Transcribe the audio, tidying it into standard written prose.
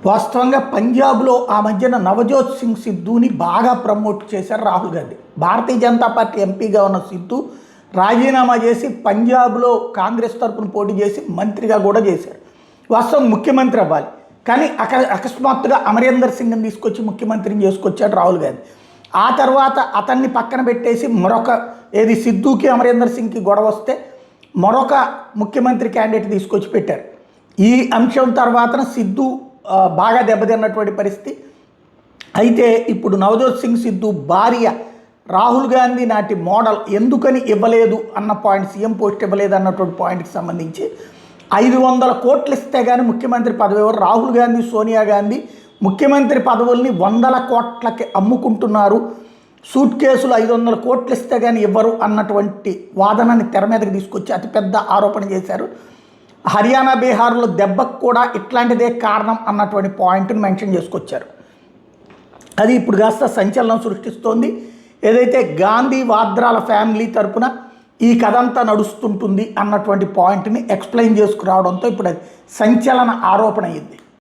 వాస్తవంగా పంజాబ్లో ఆ మధ్యన నవజోత్ సింగ్ సిద్ధుని బాగా ప్రమోట్ చేశారు రాహుల్ గాంధీ. భారతీయ జనతా పార్టీ ఎంపీగా ఉన్న సిద్ధు రాజీనామా చేసి పంజాబ్లో కాంగ్రెస్ తరపున పోటీ చేసి మంత్రిగా కూడా చేశారు. వాస్తవం ముఖ్యమంత్రి అవ్వాలి, కానీ అకస్మాత్తుగా అమరీందర్ సింగ్ని తీసుకొచ్చి ముఖ్యమంత్రిని చేసుకొచ్చాడు రాహుల్ గాంధీ. ఆ తర్వాత అతన్ని పక్కన పెట్టేసి ఏది సిద్ధుకి అమరీందర్ సింగ్కి గొడవ వస్తే మరొక ముఖ్యమంత్రి క్యాండిడేట్ తీసుకొచ్చి పెట్టారు. ఈ అంశం తర్వాత సిద్ధు బాగా దెబ్బతిన్నటువంటి పరిస్థితి. అయితే ఇప్పుడు నవజోత్ సింగ్ సిద్ధు భార్య రాహుల్ గాంధీ నాటి మోడల్ ఎందుకని ఇవ్వలేదు అన్న పాయింట్, సీఎం పోస్ట్ ఇవ్వలేదు అన్నటువంటి పాయింట్కి సంబంధించి 500 కోట్లు ఇస్తే కానీ ముఖ్యమంత్రి పదవి ఎవరు, రాహుల్ గాంధీ సోనియా గాంధీ ముఖ్యమంత్రి పదవుల్ని 100 కోట్లకి అమ్ముకుంటున్నారు, సూట్ కేసులు 500 కోట్లు ఇస్తే కానీ ఇవ్వరు అన్నటువంటి వాదనని తెర మీదకి తీసుకొచ్చి అతిపెద్ద ఆరోపణ చేశారు. హర్యానా బీహార్లో దెబ్బకు కూడా ఇట్లాంటిదే కారణం అన్నటువంటి పాయింట్ని మెన్షన్ చేసుకొచ్చారు. అది ఇప్పుడు కాస్త సంచలనం సృష్టిస్తోంది. ఏదైతే గాంధీ వాద్రాల ఫ్యామిలీ తరపున ఈ కథ అంతా నడుస్తుంటుంది అన్నటువంటి పాయింట్ని ఎక్స్ప్లెయిన్ చేసుకురావడంతో ఇప్పుడు అది సంచలన ఆరోపణ అయింది.